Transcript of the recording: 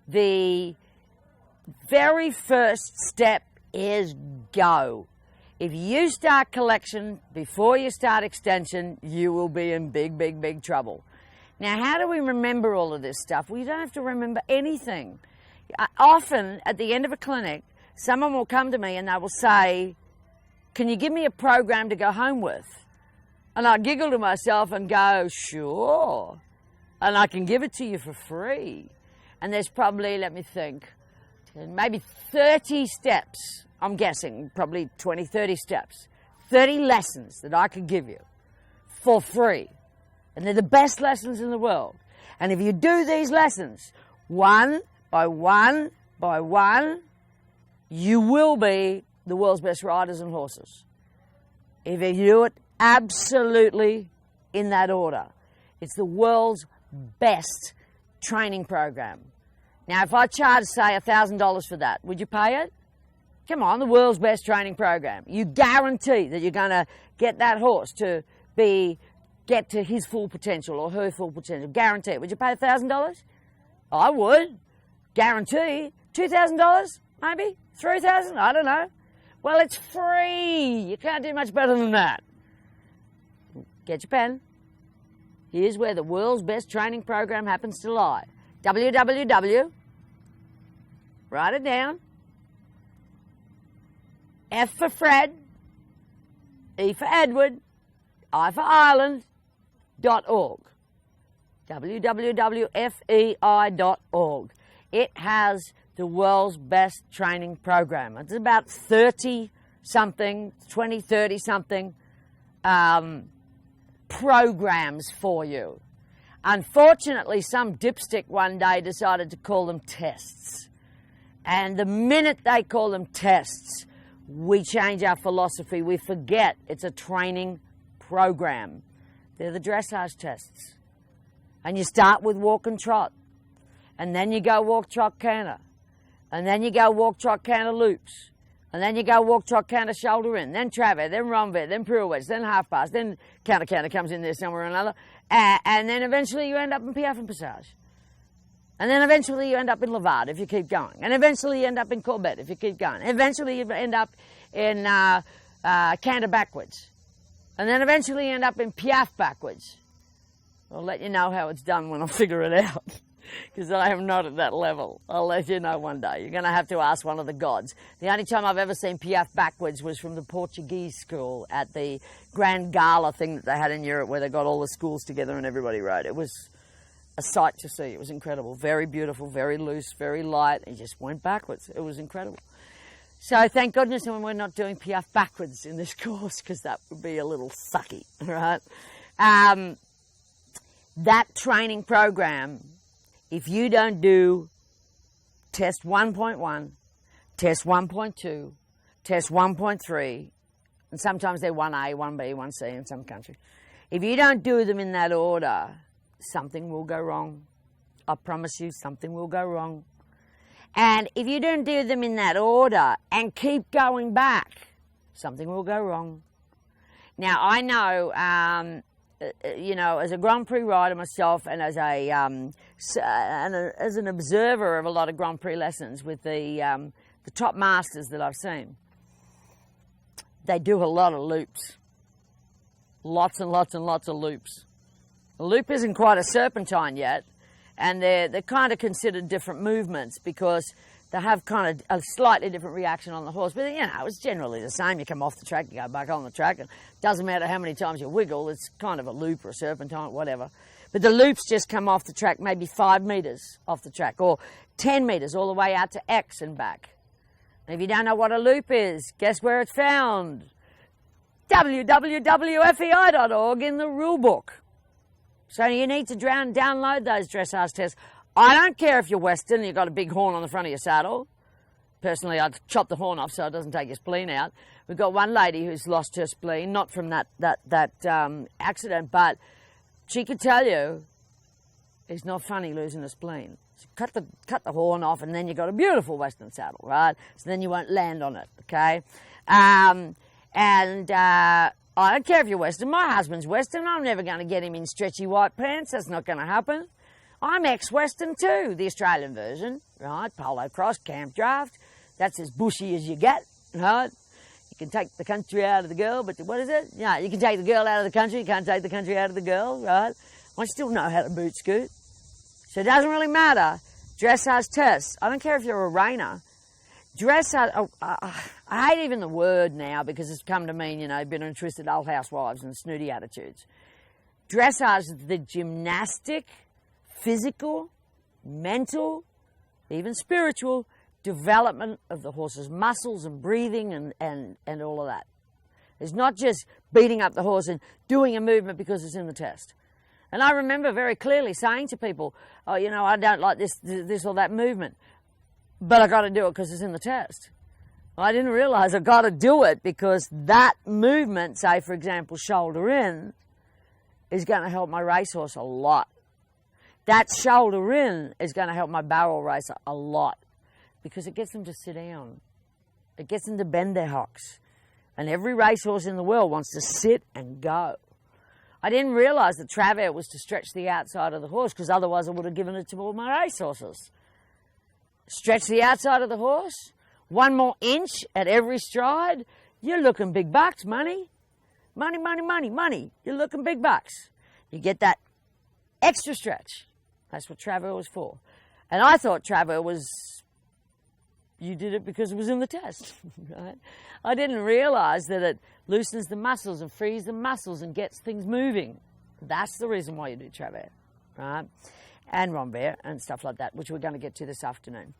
The very first step is go. If you start collection before you start extension, you will be in big, big, big trouble. Now, how do we remember all of this stuff? We don't have to remember anything. Often, at the end of a clinic, someone will come to me and they will say, can you give me a program to go home with? And I giggle to myself and go, sure. And I can give it to you for free. And there's probably, let me think, maybe 30 steps. I'm guessing probably 20, 30 steps, 30 lessons that I could give you for free. And they're the best lessons in the world. And if you do these lessons one by one by one, you will be the world's best riders and horses. If you do it absolutely in that order, it's the world's best training program. Now, if I charge, say, $1,000 for that, would you pay it? Come on, the world's best training program. You guarantee that you're going to get that horse to get to his full potential or her full potential. Guarantee it. Would you pay $1,000? I would. Guarantee. $2,000? Maybe? $3,000? I don't know. Well, it's free. You can't do much better than that. Get your pen. Here's where the world's best training program happens to lie. www. Write it down. F for Fred, E for Edward, I for Ireland, .org. www.fei.org. It has the world's best training program. It's about 30-something, 20, 30-something programs for you. Unfortunately, some dipstick one day decided to call them tests. And the minute they call them tests, we change our philosophy. We forget it's a training program. They're the dressage tests. And you start with walk and trot. And then you go walk, trot, canter. And then you go walk, trot, canter loops. And then you go walk, trot, canter, shoulder in. Then travet, then renvers, then pirouettes, then half pass. Then counter, canter comes in there somewhere or another. And then eventually you end up in piaffe and passage. And then eventually you end up in Levade if you keep going. And eventually you end up in Courbette if you keep going. And eventually you end up in canter backwards. And then eventually you end up in piaffe backwards. I'll let you know how it's done when I figure it out. Because I am not at that level. I'll let you know one day. You're going to have to ask one of the gods. The only time I've ever seen piaffe backwards was from the Portuguese school at the Grand Gala thing that they had in Europe where they got all the schools together and everybody rode. It was a sight to see. It was incredible. Very beautiful, very loose, very light. It just went backwards. It was incredible. So thank goodness we're not doing piaffe backwards in this course because that would be a little sucky, right? That training program, if you don't do test 1.1, test 1.2, test 1.3, and sometimes they're 1A, 1B, 1C in some countries. If you don't do them in that order, something will go wrong. I promise you, something will go wrong. And if you don't do them in that order and keep going back, something will go wrong. Now, I know, as a Grand Prix rider myself and as an observer of a lot of Grand Prix lessons with the top masters that I've seen, they do a lot of loops. Lots and lots and lots of loops. The loop isn't quite a serpentine yet, and they're kind of considered different movements because they have kind of a slightly different reaction on the horse. But, it's generally the same. You come off the track, you go back on the track, and it doesn't matter how many times you wiggle, it's kind of a loop or a serpentine, whatever. But the loops just come off the track maybe 5 metres off the track, or 10 metres all the way out to X and back. And if you don't know what a loop is, guess where it's found? www.fei.org in the rule book. So you need to download those dressage tests. I don't care if you're Western and you've got a big horn on the front of your saddle. Personally, I'd chop the horn off so it doesn't take your spleen out. We've got one lady who's lost her spleen, not from that accident, but she could tell you it's not funny losing a spleen. So cut the horn off and then you've got a beautiful Western saddle, right? So then you won't land on it, okay? I don't care if you're Western. My husband's Western. I'm never going to get him in stretchy white pants. That's not going to happen. I'm ex-Western too, the Australian version, right? Polo cross, camp draft. That's as bushy as you get, right? You can take the country out of the girl, but what is it? Yeah, you can take the girl out of the country, you can't take the country out of the girl, right? I still know how to boot scoot. So it doesn't really matter. Dressage tests. I don't care if you're a reiner. Dressage, I hate even the word now because it's come to mean, you know, bitter and twisted old housewives and snooty attitudes. Dressage is the gymnastic, physical, mental, even spiritual development of the horse's muscles and breathing and all of that. It's not just beating up the horse and doing a movement because it's in the test. And I remember very clearly saying to people, oh, you know, I don't like this or that movement, but I got to do it because it's in the test. Well, I didn't realize I got to do it because that movement, say for example, shoulder in, is going to help my racehorse a lot. That shoulder in is going to help my barrel racer a lot because it gets them to sit down. It gets them to bend their hocks. And every racehorse in the world wants to sit and go. I didn't realise that travert was to stretch the outside of the horse because otherwise I would have given it to all my racehorses. Stretch the outside of the horse, 1 more inch at every stride, you're looking big bucks, money. Money, money, money, money. You're looking big bucks. You get that extra stretch. That's what travert was for. And I thought travert was, you did it because it was in the test, right? I didn't realise that it loosens the muscles and frees the muscles and gets things moving. That's the reason why you do travert, right? And renvers and stuff like that, which we're going to get to this afternoon.